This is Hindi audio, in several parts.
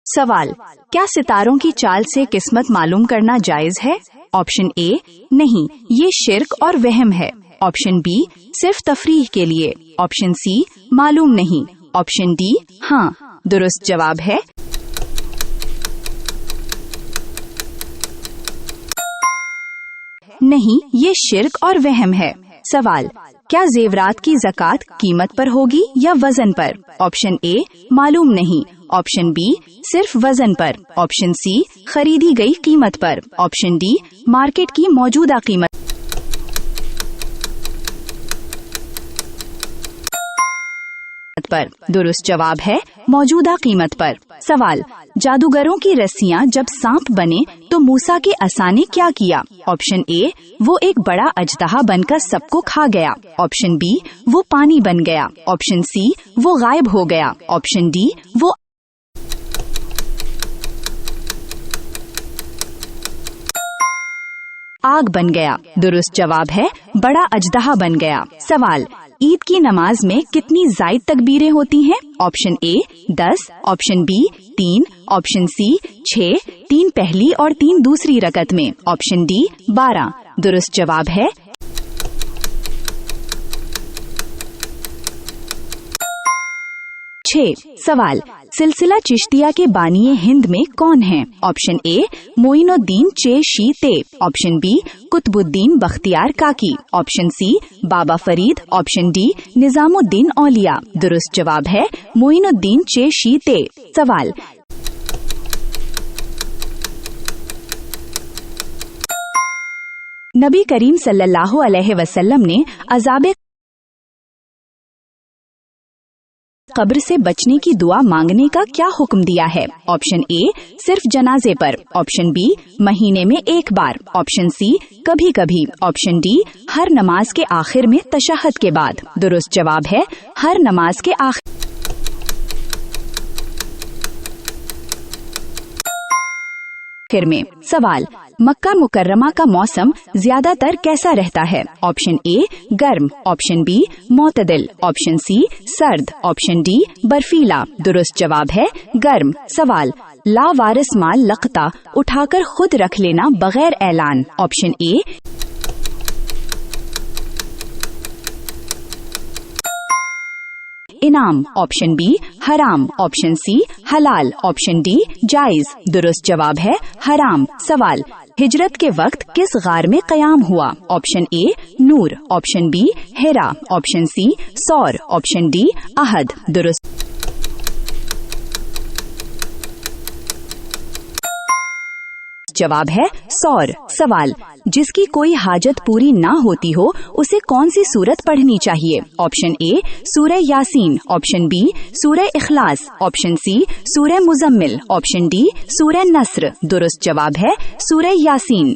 सवाल, क्या सितारों की चाल से किस्मत मालूम करना जायज है? ऑप्शन ए, नहीं, ये शिर्क और वहम है। ऑप्शन बी, सिर्फ तफरीह के लिए। ऑप्शन सी, मालूम नहीं। ऑप्शन डी, हाँ। दुरुस्त जवाब है नहीं, ये शिर्क और वहम है। सवाल, क्या जेवरात की ज़कात कीमत पर होगी या वजन पर? ऑप्शन ए, मालूम नहीं। ऑप्शन बी, सिर्फ वजन पर। ऑप्शन सी, खरीदी गई कीमत पर। ऑप्शन डी, मार्केट की मौजूदा कीमत पर। दुरुस्त जवाब है मौजूदा कीमत पर। सवाल, जादूगरों की रस्सियां जब सांप बने तो मूसा के असा ने क्या किया? ऑप्शन ए, वो एक बड़ा अजदहा बनकर सबको खा गया। ऑप्शन बी, वो पानी बन गया। ऑप्शन सी, वो गायब हो गया। ऑप्शन डी, वो आग बन गया। दुरुस्त जवाब है बड़ा अजदहा बन गया। सवाल, ईद की नमाज में कितनी जायद तकबीरें होती हैं? Option A, 10। Option B, 3। Option C, 6। 3 पहली और 3 दूसरी रकत में। Option D, 12। दुरुस्त जवाब है 6। सवाल, सिलसिला चिश्तिया के बानिए हिंद में कौन है? ऑप्शन ए, मोइनुद्दीन चेशी ते। ऑप्शन बी, कुतुबुद्दीन बख्तियार काकी। ऑप्शन सी, बाबा फरीद। ऑप्शन डी, निजामुद्दीन औलिया। दुरुस्त जवाब है मोइनुद्दीन चेशी ते। सवाल, नबी करीम सल्लल्लाहु अलैहि वसल्लम ने अज़ाब कब्र से बचने की दुआ मांगने का क्या हुक्म दिया है? ऑप्शन ए, सिर्फ जनाजे पर। ऑप्शन बी, महीने में एक बार। ऑप्शन सी, कभी कभी। ऑप्शन डी, हर नमाज के आखिर में तशहद के बाद। दुरुस्त जवाब है हर नमाज के आखिर में। सवाल, मक्का मुकर्रमा का मौसम ज्यादातर कैसा रहता है? ऑप्शन ए, गर्म। ऑप्शन बी, मोतदिल। ऑप्शन सी, सर्द। ऑप्शन डी, बर्फीला। दुरुस्त जवाब है गर्म। सवाल, लावारिस माल लकता उठाकर खुद रख लेना बगैर ऐलान। ऑप्शन ए, इनाम। ऑप्शन बी, हराम। ऑप्शन सी, हलाल। ऑप्शन डी, जायज। दुरुस्त जवाब है हराम। सवाल, हिजरत के वक्त किस गार में कयाम हुआ? ऑप्शन ए, नूर। ऑप्शन बी, हिरा। ऑप्शन सी, सौर। ऑप्शन डी, अहद। दुरुस्त जवाब है सौर। सवाल, जिसकी कोई हाजत पूरी ना होती हो उसे कौन सी सूरत पढ़नी चाहिए? ऑप्शन ए, सूरह यासीन। ऑप्शन बी, सूरह इखलास। ऑप्शन सी, सूरह मुजम्मिल। ऑप्शन डी, सूरह नस्र। दुरुस्त जवाब है सूरह यासीन।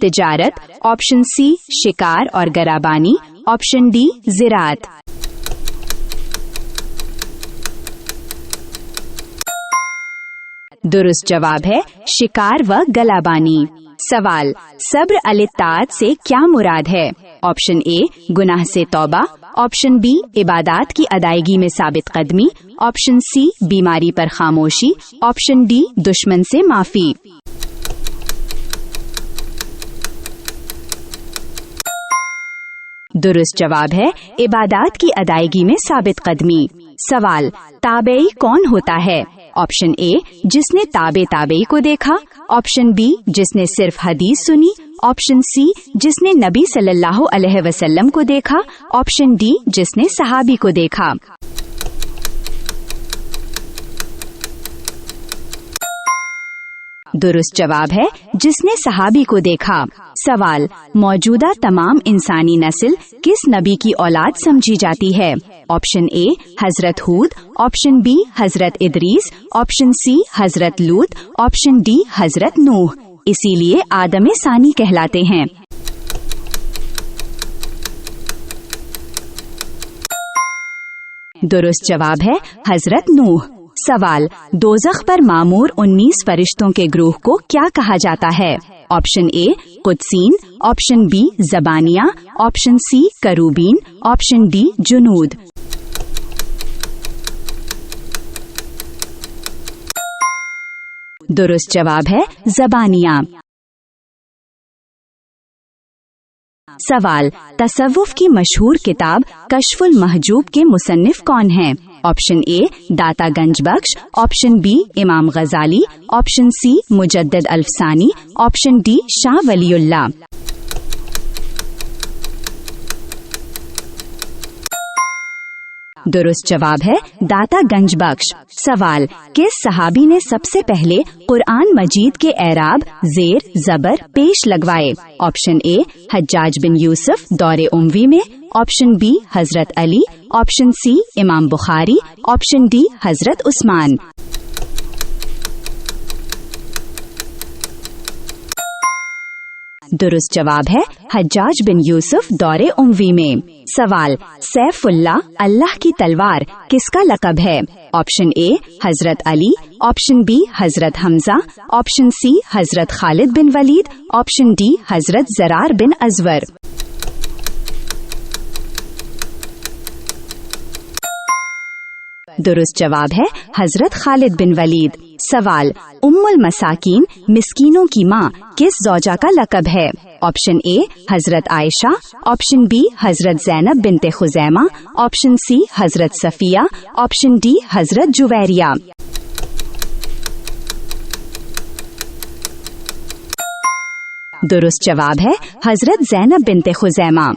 तिजारत। ऑप्शन सी, शिकार और गराबानी। Option D, ज़िराअत। दुरुस्त जवाब है शिकार व गलाबानी। सवाल, सब्र अल-इत्ताअत से क्या मुराद है? ऑप्शन ए, गुनाह से तौबा। ऑप्शन बी, इबादात की अदायगी में साबित कदमी। ऑप्शन सी, बीमारी पर खामोशी। ऑप्शन डी, दुश्मन से माफी। दुरुस्त जवाब है इबादात की अदायगी में साबित कदमी। सवाल, ताबेई कौन होता है? ऑप्शन ए, जिसने ताबेई को देखा। ऑप्शन बी, जिसने सिर्फ हदीस सुनी। ऑप्शन सी, जिसने नबी सल्लल्लाहु अलैहि वसल्लम को देखा। ऑप्शन डी, जिसने सहाबी को देखा। दुरुस्त जवाब है जिसने सहाबी को देखा। सवाल, मौजूदा तमाम इंसानी नस्ल किस नबी की औलाद समझी जाती है? ऑप्शन ए हजरत हूद, ऑप्शन बी हजरत इदरीस, ऑप्शन सी हजरत लूत, ऑप्शन डी हजरत नूह। इसीलिए आदम सानी कहलाते हैं। दुरुस्त जवाब है हजरत नूह। सवाल, दोज़ख पर मामूर 19 फरिश्तों के ग्रोह को क्या कहा जाता है? ऑप्शन ए कुदसीन, ऑप्शन बी ज़बानिया, ऑप्शन सी करूबीन, ऑप्शन डी जुनूद। दुरुस्त जवाब है ज़बानिया। सवाल, तसव्वुफ की मशहूर किताब कश्फुल महजूब के मुसन्निफ कौन हैं? ऑप्शन ए दाता गंजबख्श, ऑप्शन बी इमाम गजाली, ऑप्शन सी मुजद्दिद अल्फसानी, ऑप्शन डी शाह वलीउल्लाह। दुरुस्त जवाब है दाता गंजबख्श। सवाल, किस सहाबी ने सबसे पहले कुरान मजीद के एराब, जेर, जबर, पेश लगवाए? ऑप्शन ए हज्जाज बिन यूसुफ दौरे उमवी में, ऑप्शन बी हजरत अली, ऑप्शन सी इमाम बुखारी, ऑप्शन डी हजरत उस्मान। दुरुस्त जवाब है हज्जाज बिन यूसुफ दौरे उमवी में। सवाल, सैफुल्लाह अल्लाह की तलवार किसका लक़ब है? ऑप्शन ए हजरत अली, ऑप्शन बी हजरत हमजा, ऑप्शन सी हजरत खालिद बिन वलीद, ऑप्शन डी हजरत जरार बिन अजवर। दुरुस्त जवाब है हजरत खालिद बिन वलीद। सवाल, उम्मुल मसाकीन मिस्कीनों की माँ किस ज़ौजा का लक़ब है? ऑप्शन ए हजरत आयशा, ऑप्शन बी हजरत ज़ैनब बिनते खुज़ैमा, ऑप्शन सी हजरत सफिया, ऑप्शन डी हजरत जुवैरिया। दुरुस्त जवाब है हजरत ज़ैनब बिनते खुज़ैमा।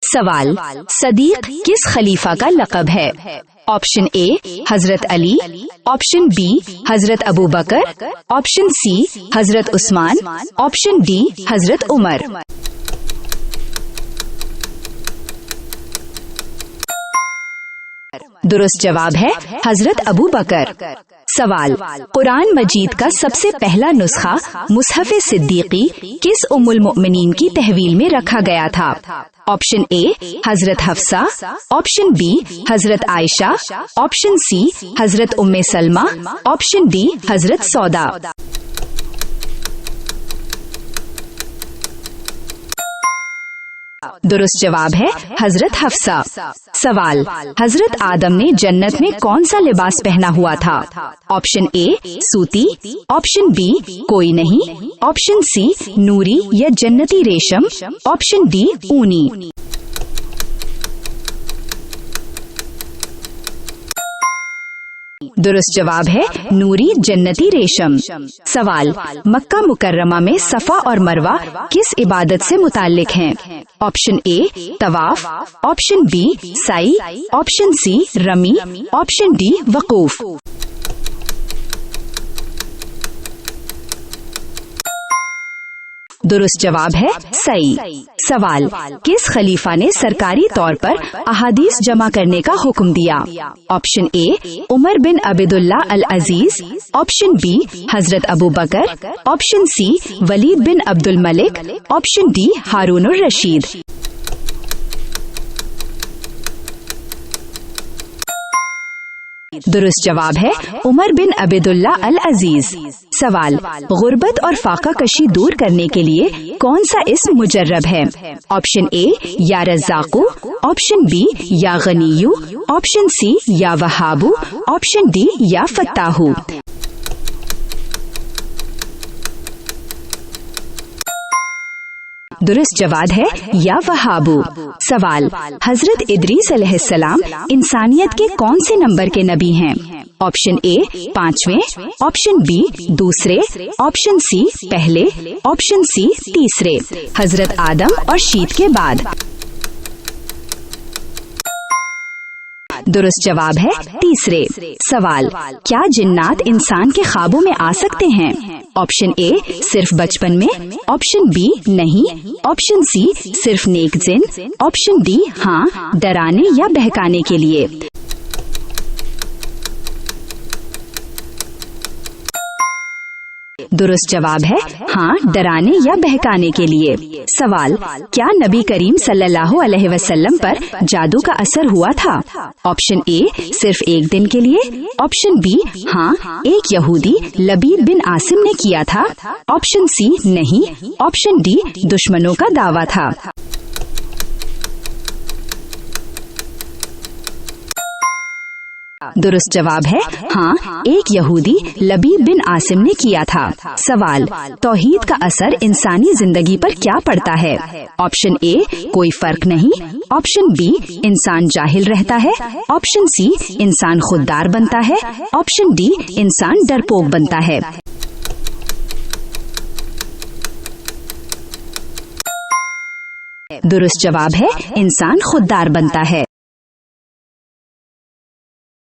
सवाल, सदीक किस खलीफा का लक़ब है? ऑप्शन ए हजरत अली, ऑप्शन बी हजरत अबू बकर, ऑप्शन सी हजरत उस्मान, ऑप्शन डी हजरत उमर। दुरुस्त जवाब है हजरत अबू बकर। सवाल, कुरान मजीद का सबसे पहला नुस्खा मुसहफ़े सिद्दीकी किस उम्मुल मोमिनीन की तहवील में रखा गया था? Option A Hazrat Hafsa, option B Hazrat Ayesha, option C Hazrat Umme Salma, option D हजरत सौदा। दुरुस्त जवाब है हजरत हफ्सा। सवाल, हजरत आदम ने जन्नत में कौन सा लिबास पहना हुआ था? ऑप्शन ए सूती, ऑप्शन बी कोई नहीं, ऑप्शन सी नूरी या जन्नती रेशम, ऑप्शन डी ऊनी। दुरुस्त जवाब है नूरी जन्नती रेशम। सवाल, मक्का मुकर्रमा में सफा और मरवा किस इबादत से मुताल्लिक हैं? ऑप्शन ए तवाफ, ऑप्शन बी साई, ऑप्शन सी रमी, ऑप्शन डी वकूफ। दुरुस्त जवाब है सही। सवाल, किस खलीफा ने सरकारी तौर पर अहादीस जमा करने का हुक्म दिया? ऑप्शन ए उमर बिन अब्दुल्ला अल अजीज, ऑप्शन बी हजरत अबू बकर, ऑप्शन सी वलीद बिन अब्दुल मलिक, ऑप्शन डी हारूनुर रशीद। दुरुस्त जवाब है उमर बिन अब्दुल्ला अल अजीज। सवाल, गुर्बत और फाका कशी दूर करने के लिए कौन सा इस्म मुजर्रब है? ऑप्शन ए या रज़्ज़ाक़ू, ऑप्शन बी या गनीयू, ऑप्शन सी या वहाबू, ऑप्शन डी या फत्ताहू। दुरुस्त जवाब है या वहाबू। सवाल, हजरत इदरीस अलैहिस्सलाम इंसानियत के कौन से नंबर के नबी हैं? ऑप्शन ए 5वें, ऑप्शन बी दूसरे, ऑप्शन सी पहले, ऑप्शन सी तीसरे। हजरत आदम और शीत के बाद। दुरुस्त जवाब है तीसरे। सवाल, क्या जिन्नात इंसान के ख्वाबों में आ सकते हैं? ऑप्शन ए सिर्फ बचपन में, ऑप्शन बी नहीं, ऑप्शन सी सिर्फ नेक जिन, ऑप्शन डी हाँ डराने या बहकाने के लिए। दुरुस्त जवाब है हाँ डराने या बहकाने के लिए। सवाल, क्या नबी करीम सल्लल्लाहु अलैहि वसल्लम पर जादू का असर हुआ था? ऑप्शन ए सिर्फ एक दिन के लिए, ऑप्शन बी हाँ एक यहूदी लबीद बिन आसिम ने किया था, ऑप्शन सी नहीं, ऑप्शन डी दुश्मनों का दावा था। दुरुस्त जवाब है हाँ एक यहूदी लबीद बिन आसिम ने किया था। सवाल, तौहीद का असर इंसानी जिंदगी पर क्या पड़ता है? ऑप्शन ए कोई फर्क नहीं, ऑप्शन बी इंसान जाहिल रहता है, ऑप्शन सी इंसान खुददार बनता है, ऑप्शन डी इंसान डरपोक बनता है। दुरुस्त जवाब है इंसान खुददार बनता है।